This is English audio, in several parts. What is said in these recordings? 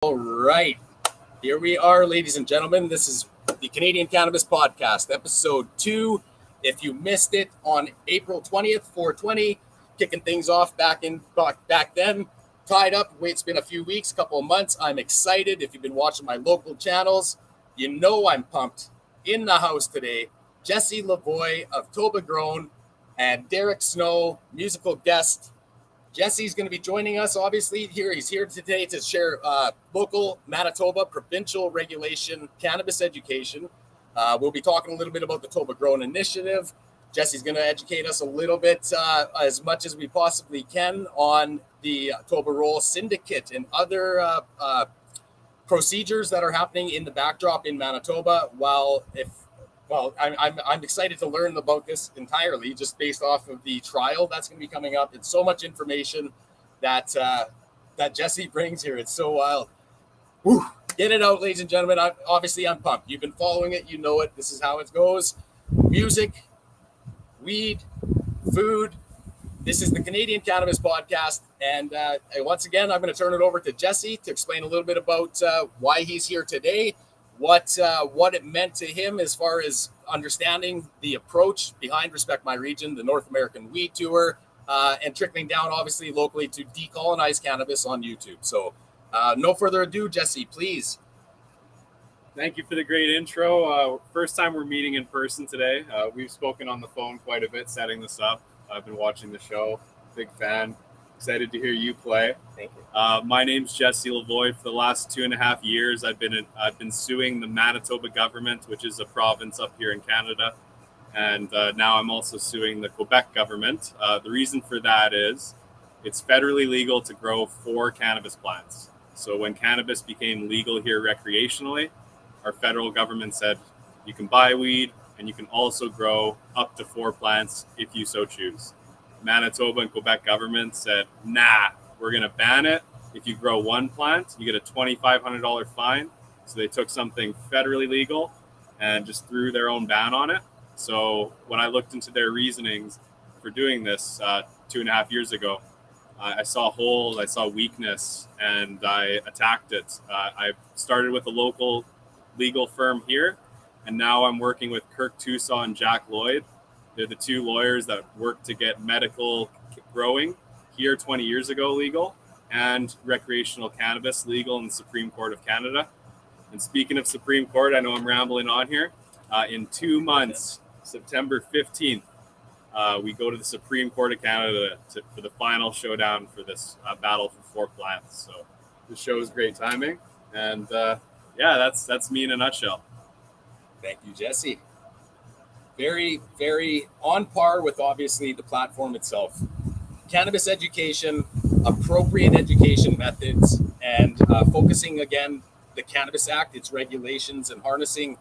All right, here we are, ladies and gentlemen. This is the Canadian Cannabis Podcast, episode 2. If you missed it on April 20th, 420, kicking things off back then. Tied up. It's been a few weeks, couple of months. I'm excited. If you've been watching my local channels, you know I'm pumped. In the house today, Jesse Lavoie of Toba Grown and Derek Snow, musical guest. Jesse's going to be joining us, obviously, here. He's here today to share local Manitoba provincial regulation cannabis education. We'll be talking a little bit about the Toba Grown initiative. Jesse's going to educate us a little bit, as much as we possibly can, on the Toba Roll Syndicate and other procedures that are happening in the backdrop in Manitoba. I'm excited to learn about this entirely just based off of the trial that's going to be coming up. It's so much information that Jesse brings here. It's so wild. Woo. Get it out, ladies and gentlemen. I'm pumped. You've been following it. You know it. This is how it goes. Music, weed, food. This is the Canadian Cannabis Podcast. And once again, I'm going to turn it over to Jesse to explain a little bit about why he's here today. What it meant to him as far as understanding the approach behind Respect My Region, the North American Weed Tour, and trickling down, obviously, locally to decolonize cannabis on YouTube. So no further ado, Jesse, please. Thank you for the great intro. First time we're meeting in person today. We've spoken on the phone quite a bit setting this up. I've been watching the show. Big fan. Excited to hear you play. Thank you. My name's Jesse Lavoie. For the last 2.5 years, I've been suing the Manitoba government, which is a province up here in Canada, and now I'm also suing the Quebec government. The reason for that is it's federally legal to grow 4 cannabis plants. So when cannabis became legal here recreationally, our federal government said you can buy weed and you can also grow up to 4 plants if you so choose. Manitoba and Quebec government said, nah, we're going to ban it. If you grow 1 plant, you get a $2,500 fine. So they took something federally legal and just threw their own ban on it. So when I looked into their reasonings for doing this 2.5 years ago, I saw holes, I saw weakness, and I attacked it. I started with a local legal firm here, and now I'm working with Kirk Tusaw and Jack Lloyd. They're the 2 lawyers that worked to get medical growing here 20 years ago legal and recreational cannabis legal in the Supreme Court of Canada. And speaking of Supreme Court, I know I'm rambling on here. In 2 months, September 15th, we go to the Supreme Court of Canada for the final showdown for this battle for 4 plants. So the show is great timing. And that's me in a nutshell. Thank you, Jesse. Very, very on par with, obviously, the platform itself. Cannabis education, appropriate education methods, and focusing, again, the Cannabis Act, its regulations, and harnessing,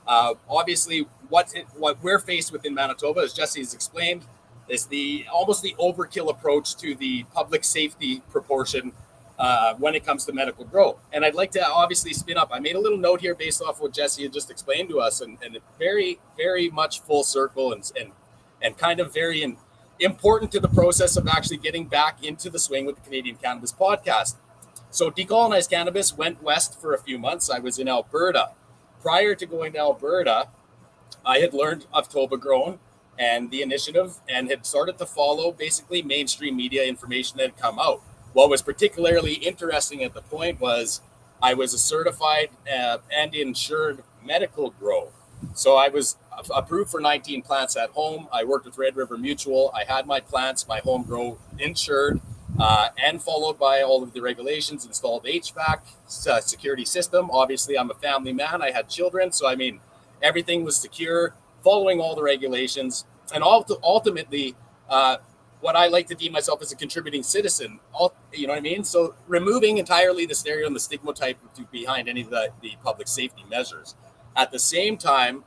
obviously, what we're faced with in Manitoba, as Jesse has explained, is almost the overkill approach to the public safety proportion when it comes to medical grow. And I'd like to obviously spin up. I made a little note here based off what Jesse had just explained to us, and very, very much full circle and kind of very important to the process of actually getting back into the swing with the Canadian Cannabis Podcast. So decolonized cannabis went west for a few months. I was in Alberta. Prior to going to Alberta, I had learned of Toba Grown and the initiative and had started to follow basically mainstream media information that had come out. What was particularly interesting at the point was I was a certified and insured medical grow. So I was approved for 19 plants at home. I worked with Red River Mutual. I had my plants, my home grow insured and followed by all of the regulations, installed HVAC, security system. Obviously, I'm a family man. I had children. So, I mean, everything was secure, following all the regulations. And ultimately, what I like to deem myself as a contributing citizen, you know what I mean? So removing entirely the stereo and the stigmatite behind any of the public safety measures. At the same time,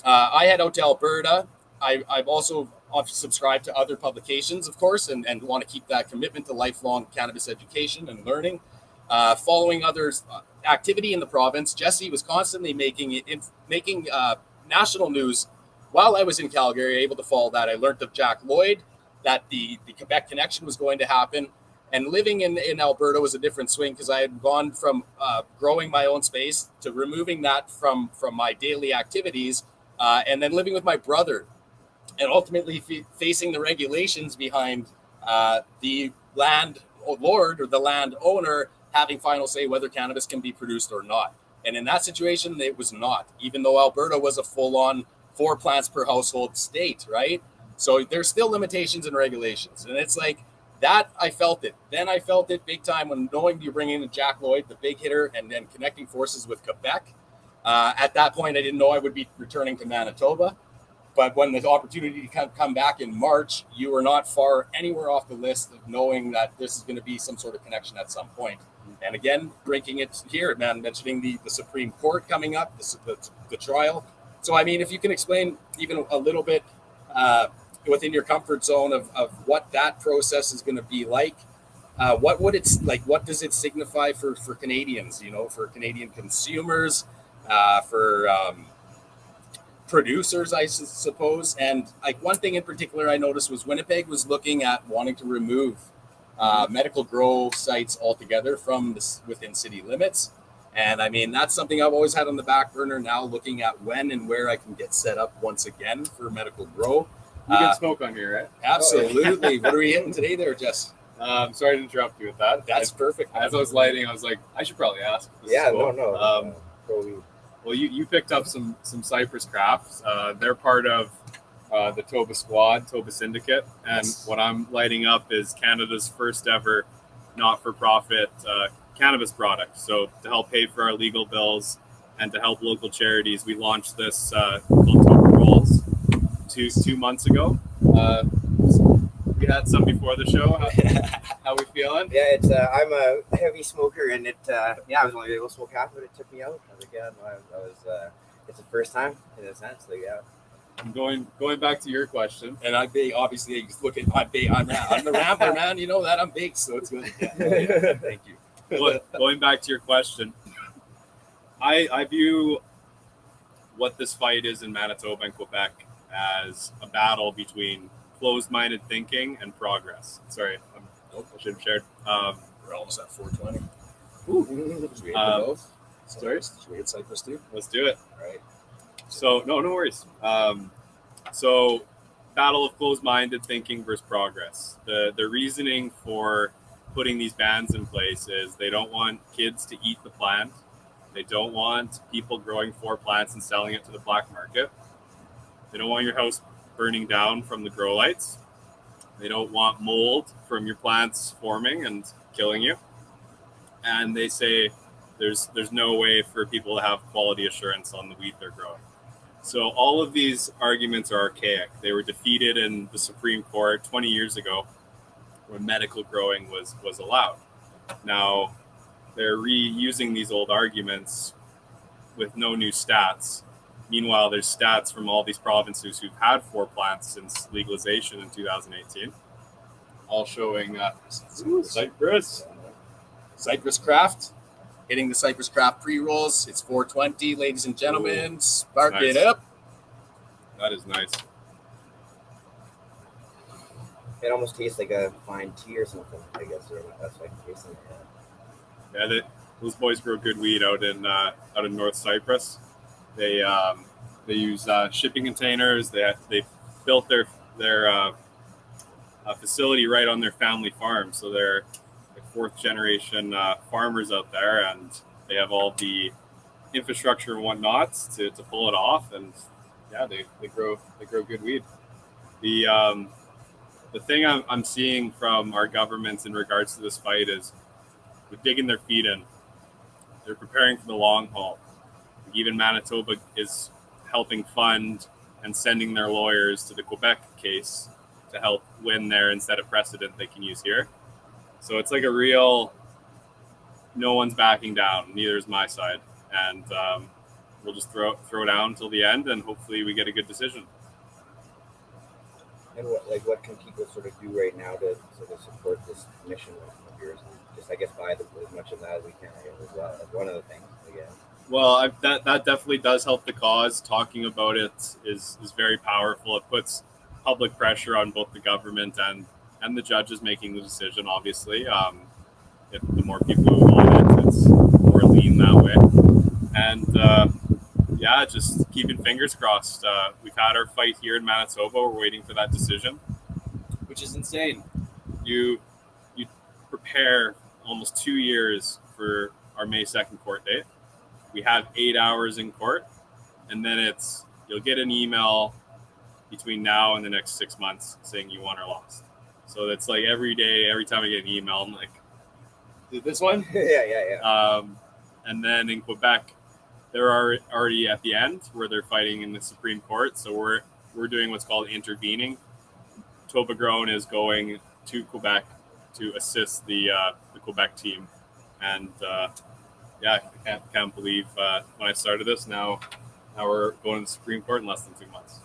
I head out to Alberta. I've also subscribed to other publications, of course, and want to keep that commitment to lifelong cannabis education and learning. Following others' activity in the province, Jesse was constantly making national news while I was in Calgary, able to follow that. I learned of Jack Lloyd, that the Quebec connection was going to happen. And living in Alberta was a different swing because I had gone from growing my own space to removing that from my daily activities, and then living with my brother, and ultimately facing the regulations behind the landlord or the landowner having final say whether cannabis can be produced or not. And in that situation, it was not, even though Alberta was a full-on 4 plants per household state, right? So there's still limitations and regulations. And it's like that, I felt it. Then I felt it big time when knowing you're bringing in Jack Lloyd, the big hitter, and then connecting forces with Quebec. At that point, I didn't know I would be returning to Manitoba. But when the opportunity to come back in March, you were not far anywhere off the list of knowing that this is going to be some sort of connection at some point. And again, drinking it here, man, mentioning the Supreme Court coming up, the trial. So, I mean, if you can explain even a little bit within your comfort zone of what that process is going to be like, what would it's like? What does it signify for Canadians, for Canadian consumers, for producers, I suppose? And like one thing in particular I noticed was Winnipeg was looking at wanting to remove medical grow sites altogether from within city limits. And I mean, that's something I've always had on the back burner, now looking at when and where I can get set up once again for medical grow. You can smoke on here, right? Absolutely. What are we hitting today there, Jess? Sorry to interrupt you with that. That's perfect. As I was lighting, I was like, I should probably ask. Well, you picked up some Cypress crafts. They're part of the Toba Squad, Toba Syndicate. And yes, what I'm lighting up is Canada's first ever not-for-profit cannabis product. So to help pay for our legal bills and to help local charities, we launched this called Toba Rolls two months ago. We had some before the show. How we feeling? Yeah, it's I'm a heavy smoker, and I was only able to smoke half of it. It took me out. I was like, it's the first time in a sense. So yeah. I'm going back to your question, and I'm big. Obviously, you look at I'm the rambler, man. You know that I'm big, so it's good. Yeah. Thank you. Going back to your question, I view what this fight is in Manitoba and Quebec as a battle between closed-minded thinking and progress. Sorry, I should have shared. We're almost at 420. Ooh. Should we hit both? Sorry? Should we hit Cypress too? Let's do it. All right. So, no worries. So, battle of closed-minded thinking versus progress. The reasoning for putting these bans in place is they don't want kids to eat the plant. They don't want people growing 4 plants and selling it to the black market. They don't want your house burning down from the grow lights. They don't want mold from your plants forming and killing you. And they say there's no way for people to have quality assurance on the weed they're growing. So all of these arguments are archaic. They were defeated in the Supreme Court 20 years ago when medical growing was allowed. Now they're reusing these old arguments with no new stats. Meanwhile, there's stats from all these provinces who've had 4 plants since legalization in 2018, all showing Cypress Craft, hitting the Cypress Craft pre-rolls. It's 420, ladies and gentlemen. Spark it up. That is nice. It almost tastes like a fine tea or something, I guess. Or that's like tasting it. Yeah, those boys grow good weed out in North Cyprus. They use shipping containers. They built their facility right on their family farm, so they're 4th generation farmers out there, and they have all the infrastructure and whatnot to pull it off. And yeah, they grow good weed. The thing I'm seeing from our governments in regards to this fight is they're digging their feet in. They're preparing for the long haul. Even Manitoba is helping fund and sending their lawyers to the Quebec case to help win there and set a precedent they can use here. So it's like a real, no one's backing down, neither is my side. And we'll just throw down until the end, and hopefully we get a good decision. And what can people sort of do right now to sort of support this mission of yours? Just, I guess, buy as much of that as we can as well. That's one of the things, again. Well, that definitely does help the cause. Talking about it is very powerful. It puts public pressure on both the government and the judge is making the decision. Obviously, if the more people who want it, it's more lean that way. And just keeping fingers crossed. We've had our fight here in Manitoba. We're waiting for that decision, which is insane. You prepare almost 2 years for our May 2nd court date. We have 8 hours in court, and then you'll get an email between now and the next 6 months saying you won or lost. So that's like every day, every time I get an email, I'm like, did this one? Yeah. And then in Quebec, they're already at the end where they're fighting in the Supreme Court. So we're doing what's called intervening. Toba Grown is going to Quebec to assist the Quebec team. And I can't believe when I started this, now we're going to the Supreme Court in less than 2 months.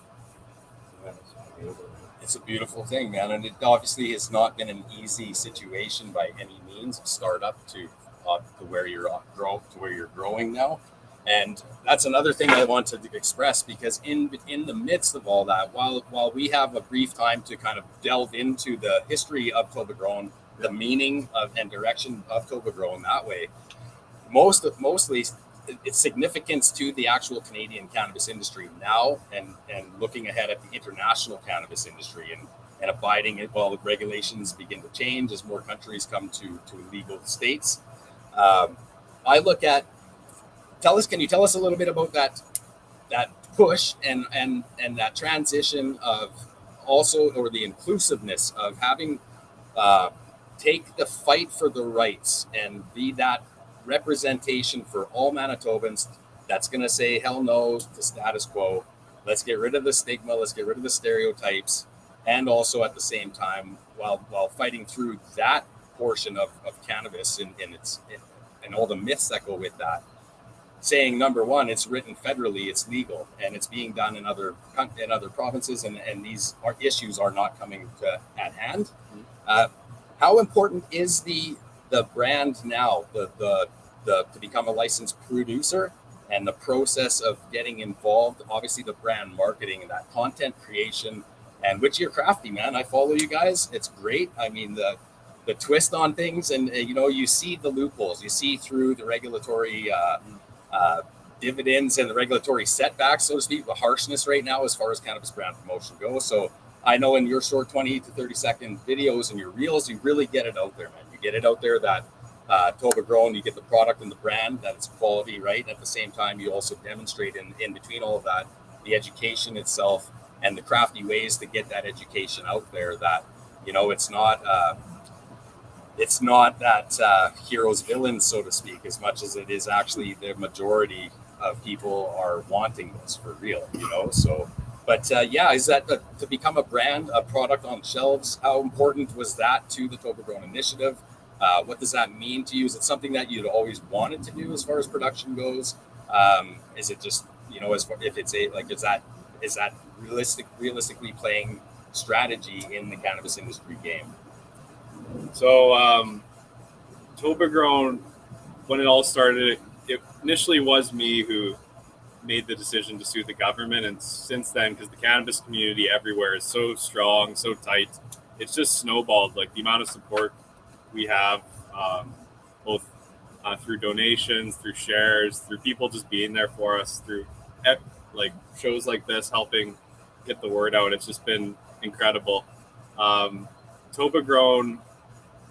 It's a beautiful thing, man, and it obviously has not been an easy situation by any means. Start up to where you're growing now, and that's another thing I wanted to express, because in the midst of all that, while we have a brief time to kind of delve into the history of Toba Grown, the meaning of and direction of Toba Grown that way, mostly its significance to the actual Canadian cannabis industry now, and looking ahead at the international cannabis industry, and abiding it while the regulations begin to change as more countries come to legal states. I look at, can you tell us a little bit about that push and that transition of also, or the inclusiveness of having take the fight for the rights and be that representation for all Manitobans that's going to say hell no to status quo. Let's get rid of the stigma, let's get rid of the stereotypes, and also at the same time, while fighting through that portion of cannabis and all the myths that go with that, saying, number one, it's written federally, it's legal, and it's being done in other provinces, and these issues are not coming at hand. How important is the brand now, the to become a licensed producer, and the process of getting involved? Obviously, the brand marketing and that content creation, and which you're crafty, man. I follow you guys. It's great. I mean, the twist on things, and you see the loopholes, you see through the regulatory dividends and the regulatory setbacks, so to speak, the harshness right now as far as cannabis brand promotion goes. So I know in your short 20 to 30 second videos and your reels, you really get it out there, man. You get it out there that Toba Grown, you get the product and the brand, that it's quality, right? At the same time, you also demonstrate in between all of that, the education itself and the crafty ways to get that education out there, that, it's not that heroes villains, so to speak, as much as it is actually the majority of people are wanting this for real, so. But is that to become a brand, a product on shelves? How important was that to the Toba Grown initiative? What does that mean to you? Is it something that you'd always wanted to do as far as production goes? Is it just, is that realistically playing strategy in the cannabis industry game? So Toba Grown, when it all started, it initially was me who made the decision to sue the government, and since then, because the cannabis community everywhere is so strong, so tight, it's just snowballed. Like the amount of support we have, both through donations, through shares, through people just being there for us, through like shows like this helping get the word out. It's just been incredible. Toba Grown,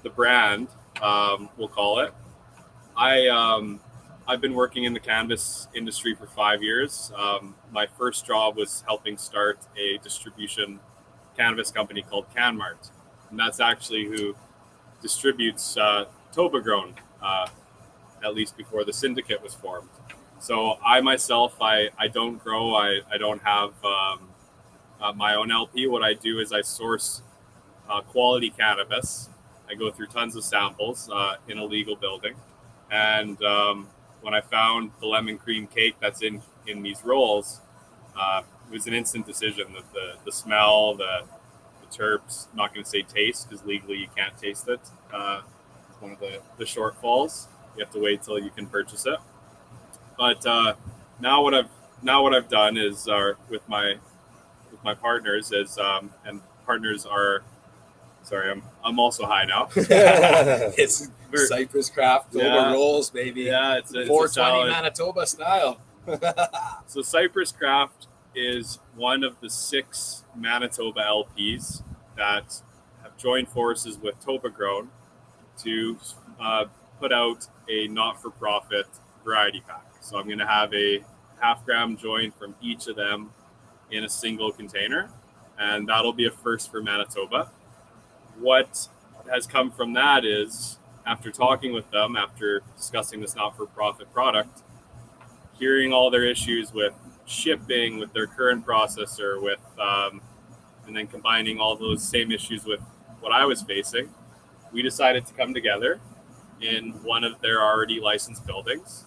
the brand, we'll call it. I've been working in the cannabis industry for 5 years. My first job was helping start a distribution cannabis company called CanMart. And that's actually who distributes Toba Grown, at least before the syndicate was formed. So I myself, I don't grow. I don't have my own LP. What I do is I source quality cannabis. I go through tons of samples in a legal building. And when I found the lemon cream cake that's in these rolls, it was an instant decision. The smell, the terps, I'm not going to say taste, because legally you can't taste it. It's one of the shortfalls. You have to wait till you can purchase it. But now what I've done is with my partners is, and partners are Sorry, I'm also high now. It's Cypress Craft, Toba Yeah. rolls, baby. Yeah, it's a 420 salad. Manitoba style. So Cypress Craft is one of the 6 Manitoba LPs that have joined forces with Toba Grown to put out a not-for-profit variety pack. So I'm going to have a half-gram joint from each of them in a single container, and that'll be a first for Manitoba. What has come from that is, after talking with them, after discussing this not-for-profit product, hearing all their issues with shipping, with their current processor, with and then combining all those same issues with what I was facing, we decided to come together in one of their already licensed buildings.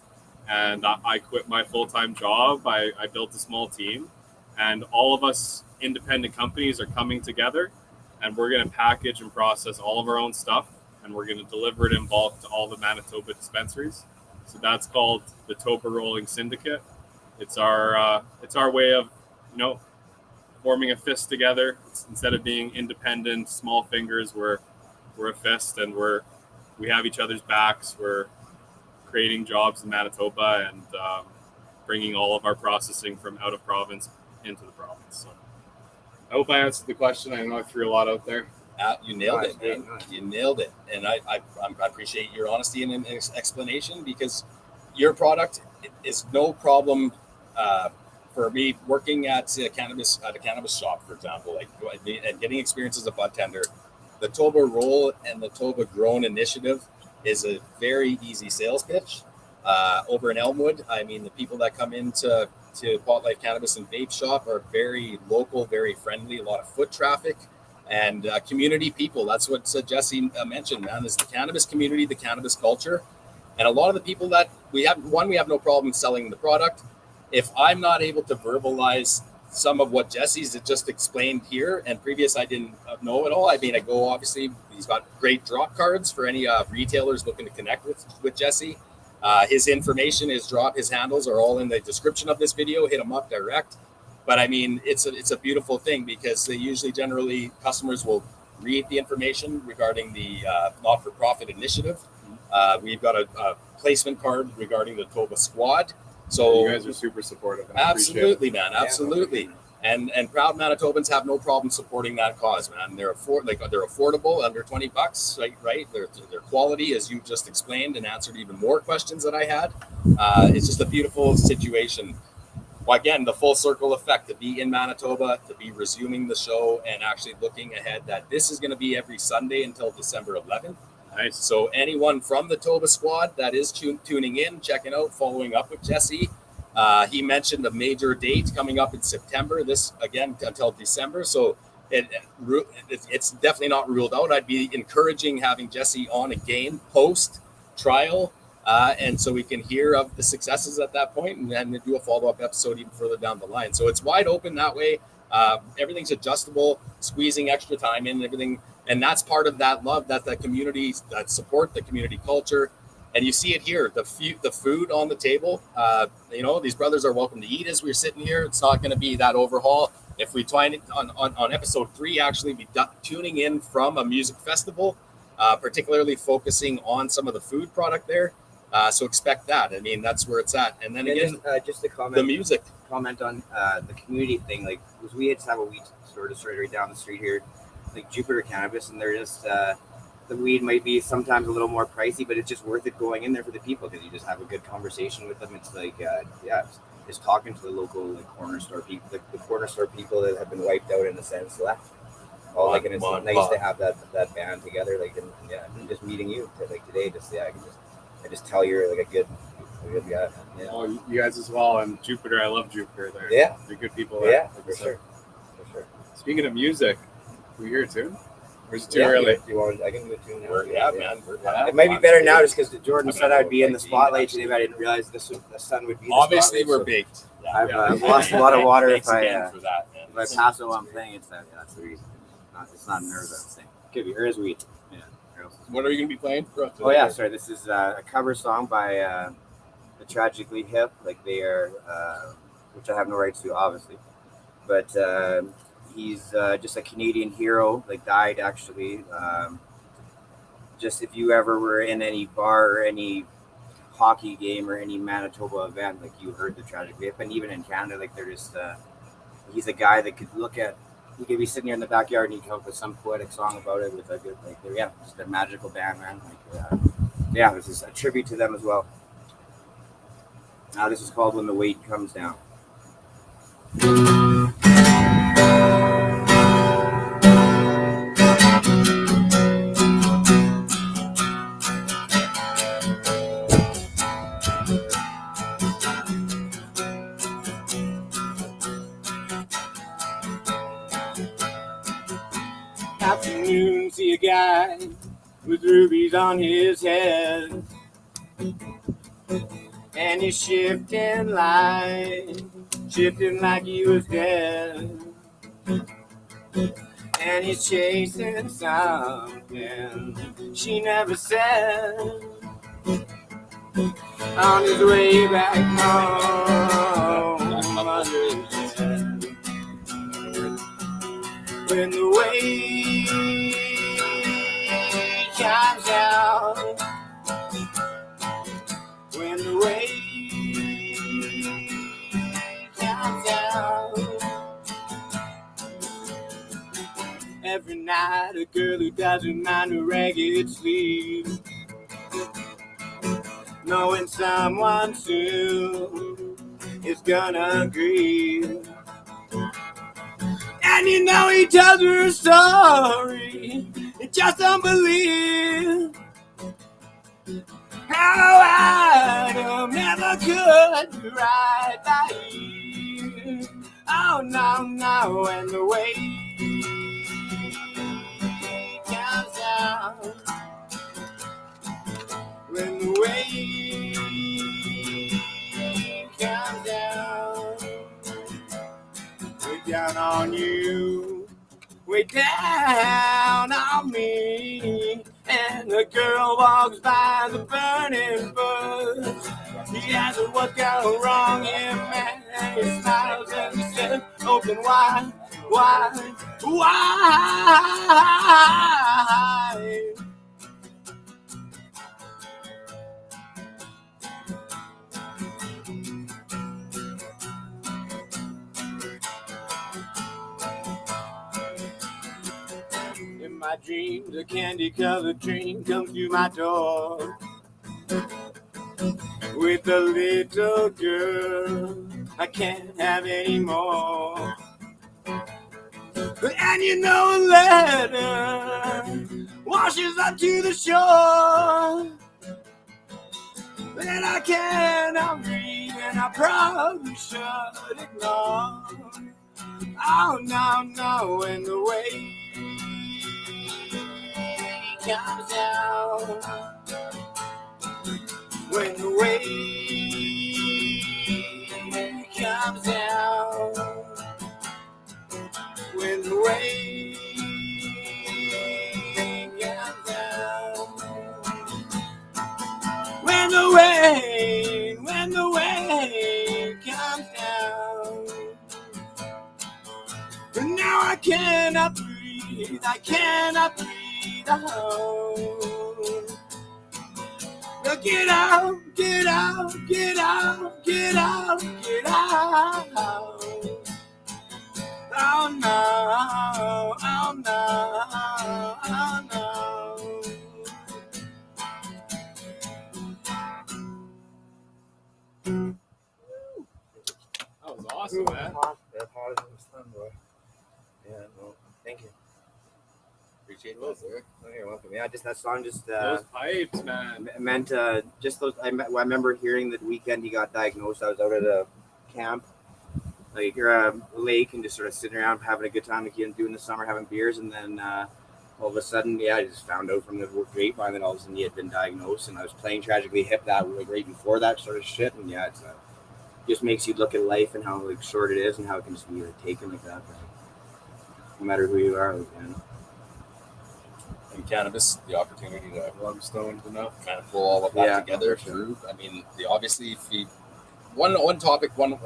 And I quit my full-time job. I built a small team, and all of us independent companies are coming together, and we're going to package and process all of our own stuff, and we're going to deliver it in bulk to all the Manitoba dispensaries. So that's called the Toba Rolling Syndicate. It's our way of, forming a fist together. Instead of being independent, small fingers, we're a fist, and we have each other's backs. We're creating jobs in Manitoba and bringing all of our processing from out of province into the province. So I hope I answered the question. I know I threw a lot out there. You nailed it, man. You nailed it. And I appreciate your honesty and explanation, because your product is no problem for me working at a cannabis shop, for example, and getting experience as a bud tender. The Toba Roll and the Toba Grown initiative is a very easy sales pitch. Over in Elmwood, I mean, the people that come into Pot Life Cannabis and Vape Shop are very local, very friendly, a lot of foot traffic, and community people. That's what Jesse mentioned, man, is the cannabis community, the cannabis culture. And a lot of the people that we have no problem selling the product. If I'm not able to verbalize some of what Jesse's just explained here, and previous I didn't know at all. I mean, I go, obviously, he's got great drop cards for any retailers looking to connect with Jesse. His information, his handles are all in the description of this video. Hit him up direct. But I mean, it's a beautiful thing, because they generally customers will read the information regarding the not-for-profit initiative. We've got a placement card regarding the Toba Squad. So you guys are super supportive. And absolutely, man. Absolutely. And proud Manitobans have no problem supporting that cause, man. They're affordable, under $20, right? Their quality, as you just explained and answered even more questions that I had. It's just a beautiful situation. Well, again, the full circle effect, to be in Manitoba, to be resuming the show, and actually looking ahead that this is going to be every Sunday until December 11th. Nice. So anyone from the Toba Squad that is tuning in, checking out, following up with Jesse, he mentioned a major date coming up in September. This, again, until December. So it's definitely not ruled out. I'd be encouraging having Jesse on again post-trial, and so we can hear of the successes at that point, and then do a follow-up episode even further down the line. So it's wide open that way. Everything's adjustable, squeezing extra time in and everything. And that's part of that love, that the community, that support the community culture. And you see it here, the food on the table. These brothers are welcome to eat as we're sitting here. It's not going to be that overhaul. If we find it on episode 3, actually be tuning in from a music festival, particularly focusing on some of the food product there. So expect that. I mean, that's where it's at. And then again, just a comment. The music. Comment on the community thing. Like, because we just have a weed store just right down the street here, like Jupiter Cannabis, and they're just the weed might be sometimes a little more pricey, but it's just worth it going in there for the people, because you just have a good conversation with them. It's like just talking to the local corner store people, the corner store people that have been wiped out in a sense left. And it's nice to have that band together, and just meeting you today, I just tell you're a good guy. Yeah. Oh, you guys as well, and Jupiter. I love Jupiter. They're good people. Yeah, for sure. Speaking of music, we hear a tune? Or is it too early? I can do a tune now. Man. It might be better now, just because Jordan said I'd be in the spotlight today, but I didn't realize the sun would be. Obviously, we're baked. I've lost a lot of water. If I pass it while I'm playing, that's the reason. It's not nerves I'm saying. Could be, or is weed. Yeah. What are you going to be playing for us today? Oh yeah, sorry. This is a cover song by the Tragically Hip. They are, which I have no rights to, obviously. But he's just a Canadian hero, like died actually. Just if you ever were in any bar or any hockey game or any Manitoba event, like you heard the tragic rip, and even in Canada, like they're just he's a guy that could he could be sitting here in the backyard and he'd come up with some poetic song about it with a good, like, just a magical band, man. Like, this is a tribute to them as well. Now this is called When the Weight Comes Down. Afternoon, see a guy with rubies on his head, and he's shifting like he was dead, and he's chasing something she never said. On his way back home, when the weight comes down, when the weight comes down, every night a girl who doesn't mind her ragged sleep, knowing someone soon is gonna grieve. And you know he tells her a story, you just don't believe how Adam never could right by you. Oh no, no, and the weight comes down, when the weight comes down, way down on you, way down on me. And the girl walks by the burning bush. He asks her what's gone wrong, yeah, man. He smiles and he says, open wide, wide, wide. In my dreams, a candy-colored train comes through my door with a little girl I can't have anymore. And you know a letter washes up to the shore that I cannot read and I probably should ignore. Oh no, no, and the way comes down, when the weight comes down, when the weight comes down, when the weight comes down, and now I cannot breathe, oh. Now get out, get out, get out, get out, get out. Oh no, oh no, oh no. That was awesome, man. That's hard as the sun, boy. Yeah, well, thank you. Appreciate that, sir. Oh, you're welcome. Yeah, just that song just Those pipes, man. meant just those. I remember hearing that weekend he got diagnosed. I was out at a camp, like a lake, and just sort of sitting around having a good time, like doing the summer, having beers, and then all of a sudden, I just found out from the grapevine that all of a sudden he had been diagnosed, and I was playing Tragically Hip that like right before that sort of shit, and yeah, it's just makes you look at life and how like short it is and how it can just be like, taken like that. But, no matter who you are, like, man. And cannabis, the opportunity to rub stoned enough, kind of pull all of that together through. I mean, obviously, if you one topic, one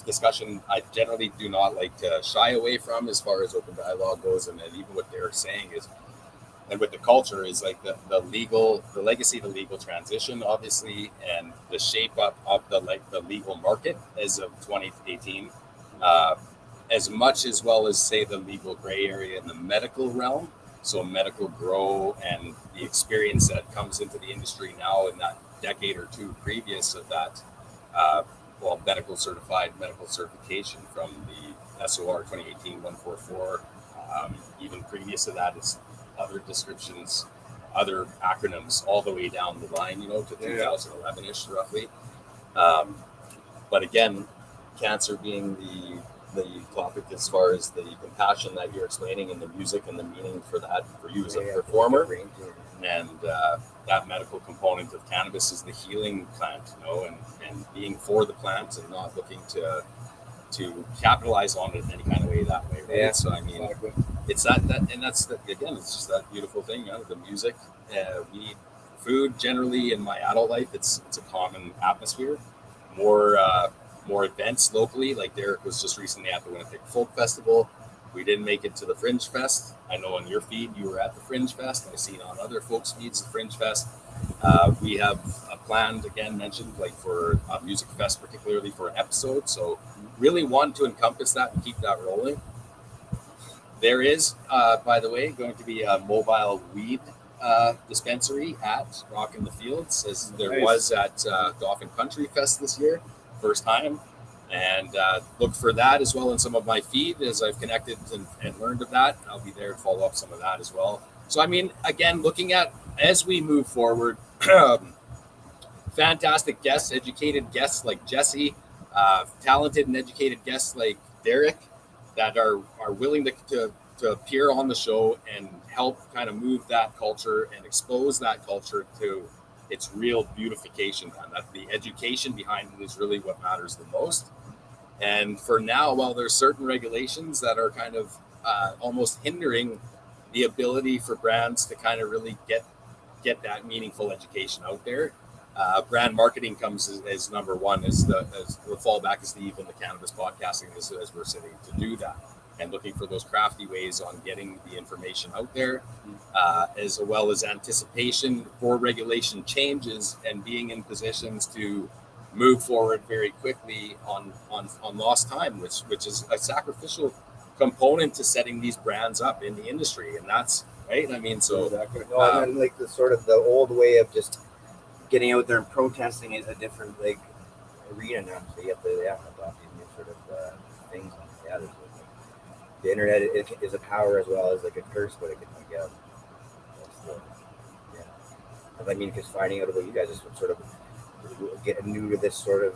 discussion I generally do not like to shy away from as far as open dialogue goes, and then even what they're saying is, and with the culture is like the legacy, the legal transition, obviously, and the shape up of the legal market as of 2018, as much as well as say the legal gray area in the medical realm. So medical grow and the experience that comes into the industry now in that decade or two previous of that, medical certification from the SOR 2018-144. Even previous to that is other descriptions, other acronyms all the way down the line, to 2011-ish roughly. But again, cancer being the topic as far as the compassion that you're explaining and the music and the meaning for that for you as a performer, and that medical component of cannabis is the healing plant, and being for the plant and not looking to capitalize on it in any kind of way that way, right? Yeah, so I mean, exactly. It's that and that's again, it's just that beautiful thing, the music. We need food generally in my adult life. It's a common atmosphere. More events locally, like Derek was just recently at the Winnipeg Folk Festival. We didn't make it to the Fringe Fest. I know on your feed you were at the Fringe Fest. I've seen on other folks' feeds the Fringe Fest. We have a planned, again, mentioned, like for a music fest, particularly for an episode. So really want to encompass that and keep that rolling. There is, by the way, going to be a mobile weed dispensary at Rock in the Fields, as there was at Dauphin Country Fest this year, first time. And look for that as well in some of my feed as I've connected and learned of that. I'll be there to follow up some of that as well. So, I mean, again, looking at as we move forward, fantastic guests, educated guests like Jesse, talented and educated guests like Derek that are willing to appear on the show and help kind of move that culture and expose that culture to its real beautification. And that the education behind it is really what matters the most. And for now, while there's certain regulations that are kind of almost hindering the ability for brands to kind of really get that meaningful education out there, brand marketing comes as number one, as the fallback is even the cannabis podcasting as we're sitting to do that and looking for those crafty ways on getting the information out there, as well as anticipation for regulation changes and being in positions to move forward very quickly on lost time, which is a sacrificial component to setting these brands up in the industry. And that's right. I mean, so exactly. No, and then like the old way of just getting out there and protesting is a different arena now. So you have to adopt these new sort of things. Yeah, there's the internet is a power as well as a curse, but it can I mean, because finding out about you guys is sort of get new to this sort of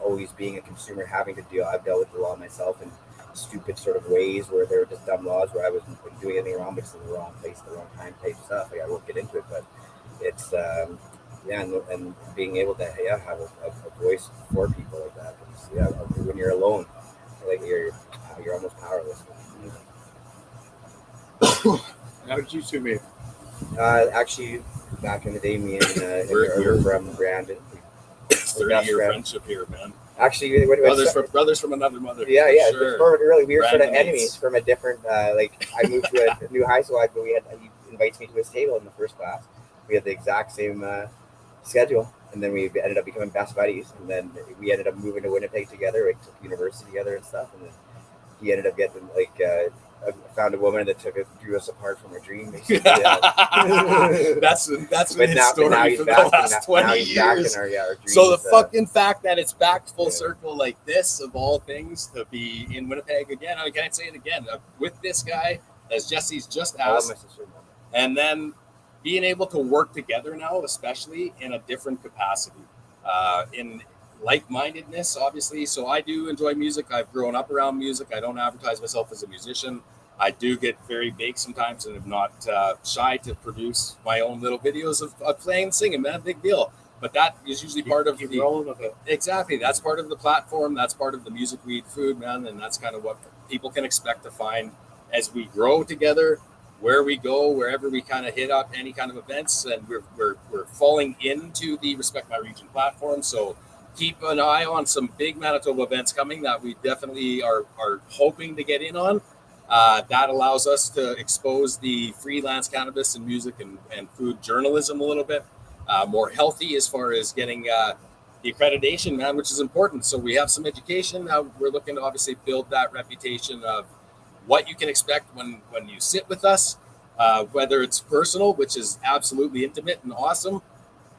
always being a consumer, having to deal. I've dealt with the law myself in stupid sort of ways where there were just dumb laws where I wasn't doing anything wrong, but it's in the wrong place, the wrong time type stuff. I won't get into it, but it's and being able to have a voice for people like that. When you're alone, you're almost powerless. How did you two meet? Actually, back in the day, me and we're from Brandon. 30-year friendship here, man. Actually, brothers from another mother. Yeah. Sure. Really, we were Brandon sort of enemies from a different. I moved to a new high school, but he invites me to his table in the first class. We had the exact same schedule, and then we ended up becoming best buddies. And then we ended up moving to Winnipeg together, took university together and stuff. And then he ended up getting I found a woman that drew us apart from our dream. Basically. That's been his story for the last 20 years. Our dreams, so the fucking fact that it's back full circle like this, of all things, to be in Winnipeg again. I can't say it again with this guy, as Jesse's just asked, and then being able to work together now, especially in a different capacity, in like-mindedness, obviously. So I do enjoy music. I've grown up around music. I don't advertise myself as a musician. I do get very big sometimes, and I'm not shy to produce my own little videos of playing and singing, man. Big deal. But that is usually part of exactly. That's part of the platform. That's part of the music, weed, food, man. And that's kind of what people can expect to find as we grow together, where we go, wherever we kind of hit up any kind of events. And we're falling into the Respect My Region platform. So keep an eye on some big Manitoba events coming that we definitely are hoping to get in on. That allows us to expose the freelance cannabis and music and food journalism a little bit more healthy as far as getting the accreditation, man, which is important. So we have some education. We're looking to obviously build that reputation of what you can expect when you sit with us, whether it's personal, which is absolutely intimate and awesome,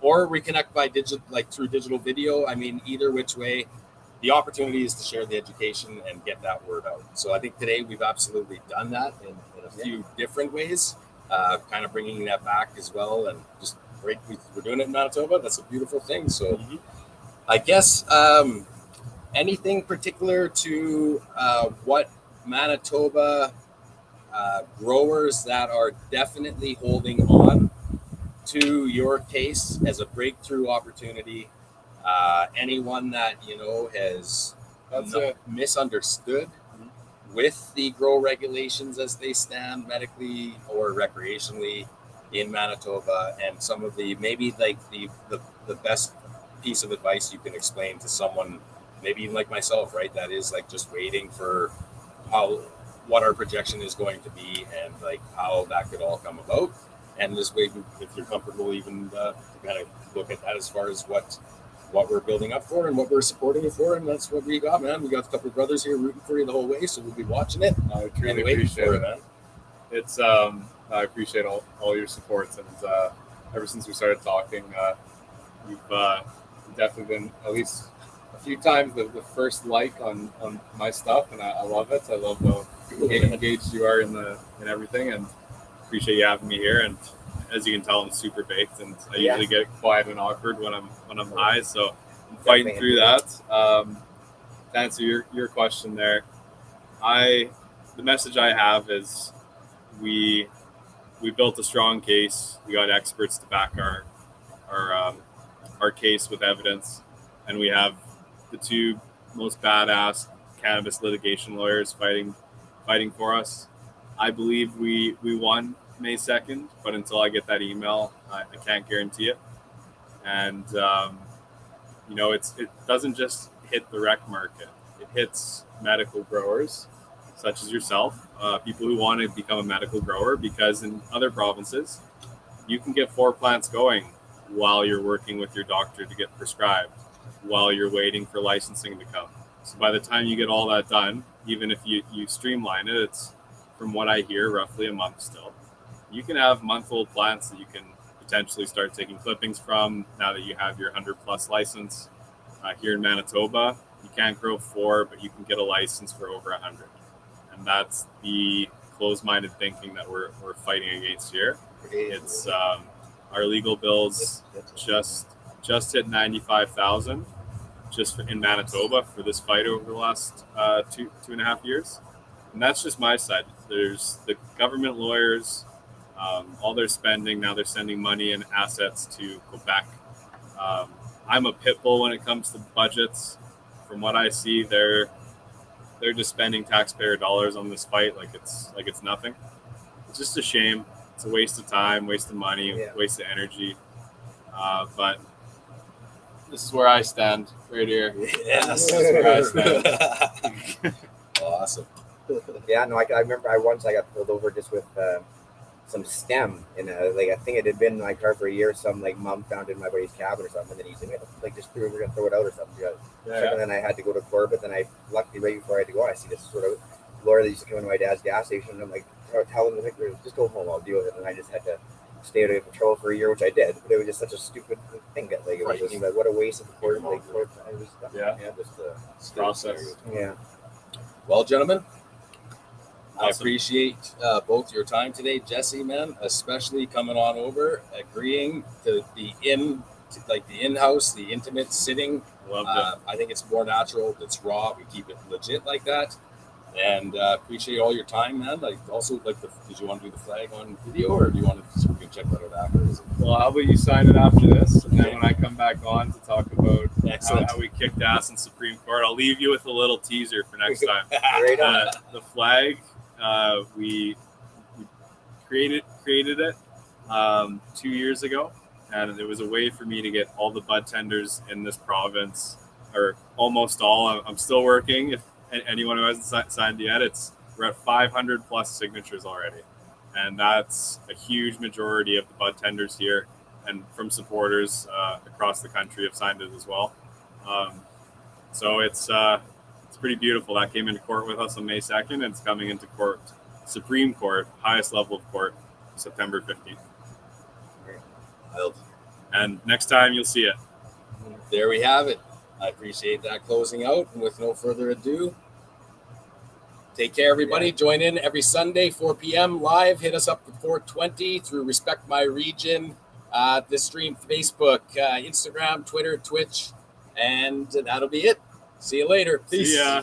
or we connect by through digital video. I mean, either which way, the opportunity is to share the education and get that word out. So I think today we've absolutely done that in a few different ways, kind of bringing that back as well. And just great, we're doing it in Manitoba. That's a beautiful thing. So I guess anything particular to what Manitoba growers that are definitely holding on to your case as a breakthrough opportunity, anyone that has misunderstood with the grow regulations as they stand medically or recreationally in Manitoba, and some of the maybe like the best piece of advice you can explain to someone, maybe even like myself, right, that is like just waiting for what our projection is going to be and like how that could all come about. And this way, if you're comfortable, even to kind of look at that as far as what we're building up for and what we're supporting you for, and that's what we got, man. We got a couple of brothers here rooting for you the whole way, so we'll be watching it. I really appreciate it, man. It's I appreciate all your supports, and ever since we started talking, you've definitely been at least a few times the first like on my stuff, and I love it. I love how engaged you are in everything, and appreciate you having me here. And as you can tell, I'm super baked, and I usually get quiet and awkward when I'm high, so I'm fighting through that. To answer your question there, the message I have is we built a strong case. We got experts to back our case with evidence, and we have the two most badass cannabis litigation lawyers fighting for us. I believe we won May 2nd, but until I get that email, I can't guarantee it. And it doesn't just hit the rec market; it hits medical growers such as yourself, people who want to become a medical grower, because in other provinces, you can get 4 plants going while you're working with your doctor to get prescribed, while you're waiting for licensing to come. So by the time you get all that done, even if you streamline it, it's, from what I hear, roughly a month still. You can have month-old plants that you can potentially start taking clippings from now that you have your 100+ license. Here in Manitoba, you can't grow 4, but you can get a license for over 100. And that's the closed-minded thinking that we're fighting against here. It's our legal bills just hit $95,000 just in Manitoba for this fight over the last 2.5 years. And that's just my side. There's the government lawyers, all their spending. Now they're sending money and assets to Quebec. I'm a pit bull when it comes to budgets. From what I see, they're just spending taxpayer dollars on this fight like it's nothing. It's just a shame. It's a waste of time, waste of money, waste of energy. But this is where I stand, right here. Yes, this is where I stand. Awesome. Yeah, no, I remember I got pulled over just with some stem in I think it had been in my car for a year. Some mom found it in my buddy's cabin or something, and then he said just we're gonna throw it out or something. And then I had to go to court, but then luckily right before I had to go, I see this sort of lawyer that used to come into my dad's gas station, and I'm like, telling him just go home, I'll deal with it. And I just had to stay out of control for a year, which I did, but it was just such a stupid thing that it was just what a waste of the court. Just process. Yeah. Well, gentlemen, I appreciate both your time today, Jesse, man, especially coming on over, agreeing to the in-house, the intimate sitting. Loved it. I think it's more natural. It's raw. We keep it legit like that. And appreciate all your time, man. Did you want to do the flag on video, or do you want to we can check that out after? Well, how about you sign it after this, and then when I come back on to talk about how we kicked ass in Supreme Court, I'll leave you with a little teaser for next time. The flag, we created it 2 years ago, and it was a way for me to get all the bud tenders in this province or almost all. I'm still working. If anyone who hasn't signed yet, we're at 500 plus signatures already, and that's a huge majority of the bud tenders here, and from supporters across the country have signed it as well. So it's pretty beautiful. That came into court with us on May 2nd, and it's coming into court, Supreme Court, highest level of court, September 15th. And next time you'll see it. There we have it. I appreciate that closing out. And with no further ado, take care, everybody. Join in every Sunday, 4 p.m. live. Hit us up at 420 through Respect My Region, the stream, Facebook, Instagram, Twitter, Twitch, and that'll be it. See you later. Peace. See ya.